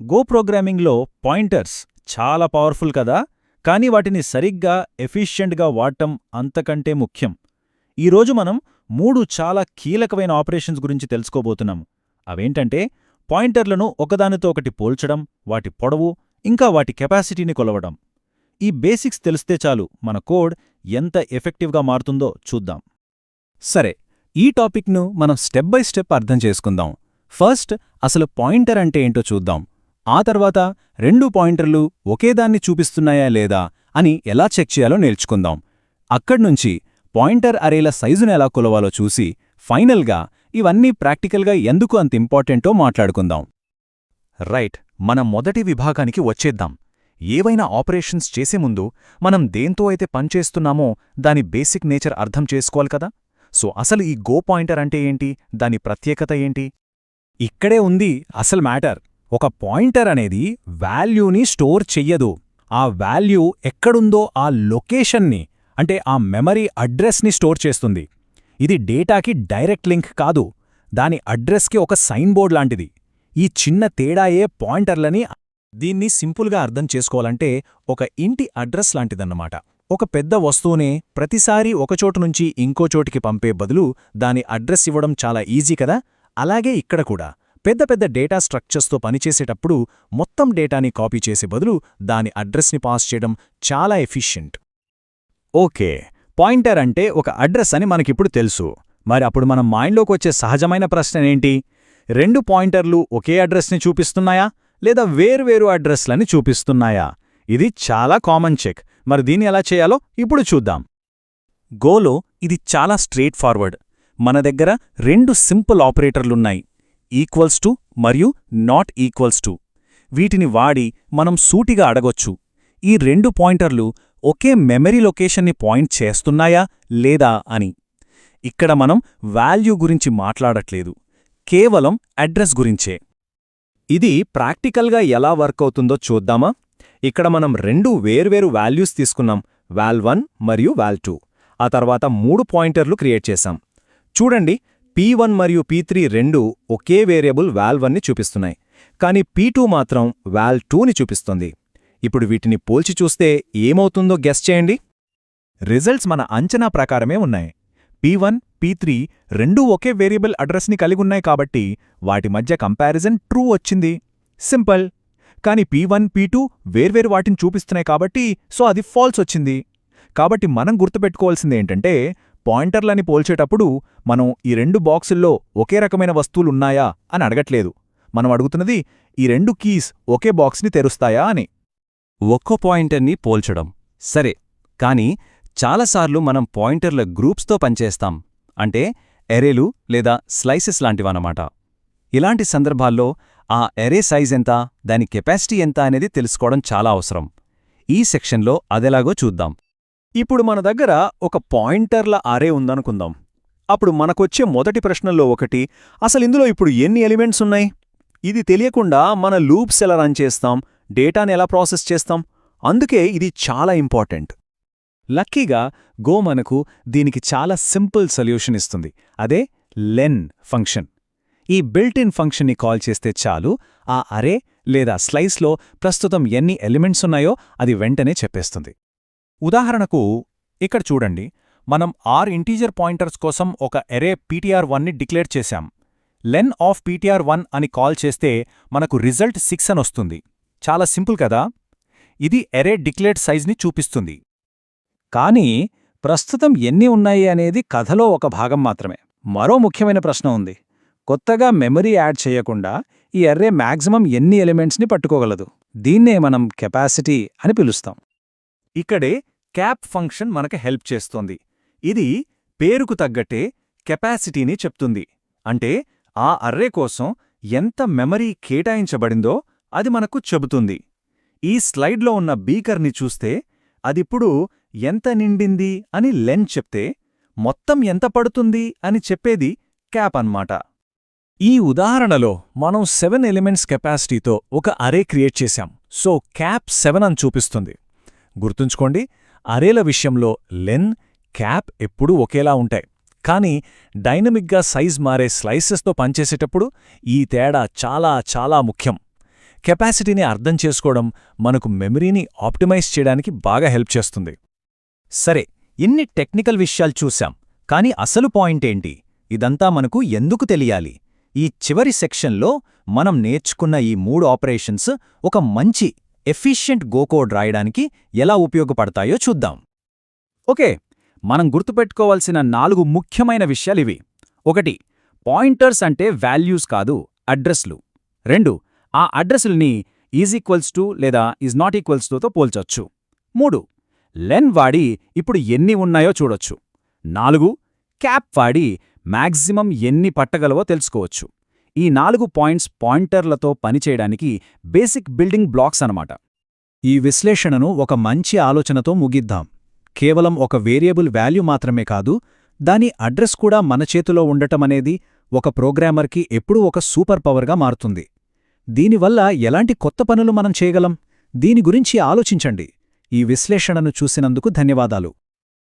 Go ప్రోగ్రామింగ్లో pointers చాలా powerful కదా, కానీ వాటిని సరిగ్గా ఎఫిషియెంట్గా వాడటం అంతకంటే ముఖ్యం. ఈరోజు మనం 3 చాలా కీలకమైన ఆపరేషన్స్ గురించి తెలుసుకోబోతున్నాం. అవేంటంటే పాయింటర్లను ఒకదానితో ఒకటి పోల్చడం, వాటి పొడవు, ఇంకా వాటి కెపాసిటీని కొలవడం. ఈ బేసిక్స్ తెలిస్తే చాలు మన కోడ్ ఎంత ఎఫెక్టివ్గా మారుతుందో చూద్దాం. సరే, ఈ టాపిక్ను మనం స్టెప్ బై స్టెప్ అర్థం చేసుకుందాం. ఫస్ట్ అసలు పాయింటర్ అంటే ఏంటో చూద్దాం. ఆ తర్వాత 2 పాయింటర్లు ఒకేదాన్ని చూపిస్తున్నాయా లేదా అని ఎలా చెక్ చేయాలో నేర్చుకుందాం. అక్కడ్నుంచి పాయింటర్ అరేల సైజును ఎలా కొలవాలో చూసి ఫైనల్గా ఇవన్నీ ప్రాక్టికల్గా ఎందుకు అంత ఇంపార్టెంటో మాట్లాడుకుందాం. రైట్, మనం మొదటి విభాగానికి వచ్చేద్దాం. ఏవైనా ఆపరేషన్స్ చేసే ముందు మనం దేంతో అయితే పనిచేస్తున్నామో దాని బేసిక్ నేచర్ అర్థం చేసుకోవాలి కదా. సో అసలు ఈ గో పాయింటర్ అంటే ఏంటి, దాని ప్రత్యేకత ఏంటి? ఇక్కడే ఉంది అసలు మ్యాటర్. ఒక పాయింటర్ అనేది వాల్యూని స్టోర్ చెయ్యదు. ఆ వాల్యూ ఎక్కడుందో ఆ లొకేషన్ని, అంటే ఆ మెమరీ అడ్రస్ని స్టోర్ చేస్తుంది. ఇది డేటాకి డైరెక్ట్ లింక్ కాదు, దాని అడ్రస్కి ఒక సైన్ బోర్డ్ లాంటిది. ఈ చిన్న తేడాయే పాయింటర్లని. దీన్ని సింపుల్గా అర్థం చేసుకోవాలంటే ఒక ఇంటి అడ్రస్ లాంటిదన్నమాట. ఒక పెద్ద వస్తువునే ప్రతిసారి ఒకచోటు నుంచి ఇంకో చోటికి పంపే బదులు దాని అడ్రస్ ఇవ్వడం చాలా ఈజీ కదా. అలాగే ఇక్కడ కూడా పెద్ద పెద్ద డేటా స్ట్రక్చర్స్తో పనిచేసేటప్పుడు మొత్తం డేటాని కాపీ చేసే బదులు దాని అడ్రస్ని పాస్ చేయడం చాలా ఎఫిషియెంట్. ఓకే, పాయింటర్ అంటే ఒక అడ్రస్ అని మనకిప్పుడు తెలుసు. మరి అప్పుడు మన మైండ్లోకి వచ్చే సహజమైన ప్రశ్నేంటి? 2 పాయింటర్లు ఒకే అడ్రస్ని చూపిస్తున్నాయా లేదా వేర్వేరు అడ్రస్లని చూపిస్తున్నాయా? ఇది చాలా కామన్ చెక్. మరి దీన్ని ఎలా చేయాలో ఇప్పుడు చూద్దాం. గోలో ఇది చాలా స్ట్రెయిట్ ఫార్వర్డ్. మన దగ్గర 2 సింపుల్ ఆపరేటర్లున్నాయి, ఈక్వల్స్ టు మరియు నాట్ ఈక్వల్స్ టు. వీటిని వాడి మనం సూటిగా అడగొచ్చు, ఈ 2 పాయింటర్లు ఒకే మెమరీ లొకేషన్ని పాయింట్ చేస్తున్నాయా లేదా అని. ఇక్కడ మనం వాల్యూ గురించి మాట్లాడట్లేదు, కేవలం అడ్రస్ గురించే. ఇది ప్రాక్టికల్గా ఎలా వర్క్ అవుతుందో చూద్దామా? ఇక్కడ మనం 2 వేర్వేరు వాల్యూస్ తీసుకున్నాం, వాల్1 మరియు వాల్2. ఆ తర్వాత 3 పాయింటర్లు క్రియేట్ చేశాం. చూడండి, p1 మరియు p3 రెండూ ఒకే వేరియబుల్ వాల్1ని చూపిస్తున్నాయి, కానీ p2 మాత్రం వాల్2ని చూపిస్తుంది. ఇప్పుడు వీటిని పోల్చి చూస్తే ఏమవుతుందో గెస్ చేయండి. రిజల్ట్స్ మన అంచనా ప్రకారమే ఉన్నాయి. p1, p3 రెండూ ఒకే వేరియబుల్ అడ్రస్ని కలిగున్నాయి కాబట్టి వాటి మధ్య కంపారిజన్ ట్రూ వచ్చింది. సింపుల్. కానీ p1, p2 వేర్వేరు వాటిని చూపిస్తున్నాయి కాబట్టి సో అది ఫాల్స్ వచ్చింది. కాబట్టి మనం గుర్తుపెట్టుకోవాల్సిందేంటంటే పాయింటర్లని పోల్చేటప్పుడు మనం ఈ 2 బాక్సుల్లో ఒకే రకమైన వస్తువులున్నాయా అని అడగట్లేదు. మనం అడుగుతున్నది ఈ 2 కీస్ ఒకే బాక్స్ని తెరుస్తాయా అని. ఒక్కో పాయింటర్ని పోల్చడం సరే, కానీ చాలాసార్లు మనం పాయింటర్ల గ్రూప్స్తో పనిచేస్తాం, అంటే ఎరేలు లేదా స్లైసెస్ లాంటివన్నమాట. ఇలాంటి సందర్భాల్లో ఆ ఎరే సైజ్ ఎంత, దాని కెపాసిటీ ఎంత అనేది తెలుసుకోవడం చాలా అవసరం. ఈ సెక్షన్లో అదెలాగో చూద్దాం. ఇప్పుడు మన దగ్గర ఒక పాయింటర్ల అరే ఉందనుకుందాం. అప్పుడు మనకొచ్చే మొదటి ప్రశ్నల్లో ఒకటి, అసలిందులో ఇప్పుడు ఎన్ని ఎలిమెంట్స్ ఉన్నాయి? ఇది తెలియకుండా మన లూప్స్ ఎలా రన్ చేస్తాం, డేటాని ఎలా ప్రాసెస్ చేస్తాం? అందుకే ఇది చాలా ఇంపార్టెంట్. లక్కీగా గో మనకు దీనికి చాలా సింపుల్ సొల్యూషన్ ఇస్తుంది. అదే లెన్ ఫంక్షన్. ఈ బిల్ట్ ఇన్ ఫంక్షన్ని కాల్ చేస్తే చాలు, ఆ అరే లేదా స్లైస్లో ప్రస్తుతం ఎన్ని ఎలిమెంట్స్ ఉన్నాయో అది వెంటనే చెప్పేస్తుంది. ఉదాహరణకు ఇక్కడ చూడండి, మనం 6 ఇంటీజర్ పాయింటర్స్ కోసం ఒక ఎరే ptr1ని డిక్లేర్ చేశాం. లెన్ ఆఫ్ ptr1 అని కాల్ చేస్తే మనకు రిజల్ట్ 6 అనొస్తుంది. చాలా సింపుల్ కదా. ఇది ఎరే డిక్లేర్డ్ సైజ్ని చూపిస్తుంది. కానీ ప్రస్తుతం ఎన్ని ఉన్నాయి అనేది కథలో ఒక భాగం మాత్రమే. మరో ముఖ్యమైన ప్రశ్న ఉంది. కొత్తగా మెమరీ యాడ్ చేయకుండా ఈ అర్రే మ్యాక్సిమం ఎన్ని ఎలిమెంట్స్ని పట్టుకోగలదు? దీన్నే మనం కెపాసిటీ అని పిలుస్తాం. ఇక్కడే క్యాప్ ఫంక్షన్ మనకు హెల్ప్ చేస్తోంది. ఇది పేరుకు తగ్గట్టే కెపాసిటీని చెప్తుంది. అంటే ఆ అర్రే కోసం ఎంత మెమరీ కేటాయించబడిందో అది మనకు చెబుతుంది. ఈ స్లైడ్లో ఉన్న బీకర్ని చూస్తే అదిప్పుడు ఎంత నిండింది అని లెన్ చెప్తే, మొత్తం ఎంత పడుతుంది అని చెప్పేది క్యాప్ అన్నమాట. ఈ ఉదాహరణలో మనం 7 ఎలిమెంట్స్ కెపాసిటీతో ఒక అరే క్రియేట్ చేశాం. సో క్యాప్ 7 అని చూపిస్తుంది. గుర్తుంచుకోండి, అరేల విషయంలో లెన్, క్యాప్ ఎప్పుడూ ఒకేలా ఉంటాయి. కానీ డైనమిక్గా సైజ్ మారే స్లైసెస్తో పనిచేసేటప్పుడు ఈ తేడా చాలా చాలా ముఖ్యం. కెపాసిటీని అర్థం చేసుకోవడం మనకు మెమరీని ఆప్టిమైజ్ చేయడానికి బాగా హెల్ప్ చేస్తుంది. సరే, ఇన్ని టెక్నికల్ విషయాలు చూశాం, కానీ అసలు పాయింటేంటి? ఇదంతా మనకు ఎందుకు తెలియాలి? ఈ చివరి సెక్షన్లో మనం నేర్చుకున్న ఈ 3 ఆపరేషన్స్ ఒక మంచి ఎఫిషియెంట్ గో కోడ్ రాయడానికి ఎలా ఉపయోగపడతాయో చూద్దాం. ఓకే, మనం గుర్తుపెట్టుకోవాల్సిన 4 ముఖ్యమైన విషయాలివి. 1. పాయింటర్స్ అంటే వాల్యూస్ కాదు, అడ్రస్లు. 2. ఆ అడ్రస్ల్ని ఈజ్ లేదా ఈజ్ నాట్ తో పోల్చొచ్చు. 3. లెన్ వాడి ఇప్పుడు ఎన్ని ఉన్నాయో చూడొచ్చు. 4. క్యాప్ వాడి మ్యాక్సిమం ఎన్ని పట్టగలవో తెలుసుకోవచ్చు. ఈ 4 పాయింట్స్ పాయింటర్లతో పనిచేయడానికి బేసిక్ బిల్డింగ్ బ్లాక్స్ అనమాట. ఈ విశ్లేషణను ఒక మంచి ఆలోచనతో ముగిద్దాం. కేవలం ఒక వేరియబుల్ వాల్యూ మాత్రమే కాదు, దాని అడ్రస్ కూడా మన చేతిలో ఉండటమనేది ఒక ప్రోగ్రామర్కి ఎప్పుడూ ఒక సూపర్ పవర్గా మారుతుంది. దీనివల్ల ఎలాంటి కొత్త పనులు మనం చేయగలం? దీని గురించి ఆలోచించండి. ఈ విశ్లేషణను చూసినందుకు ధన్యవాదాలు.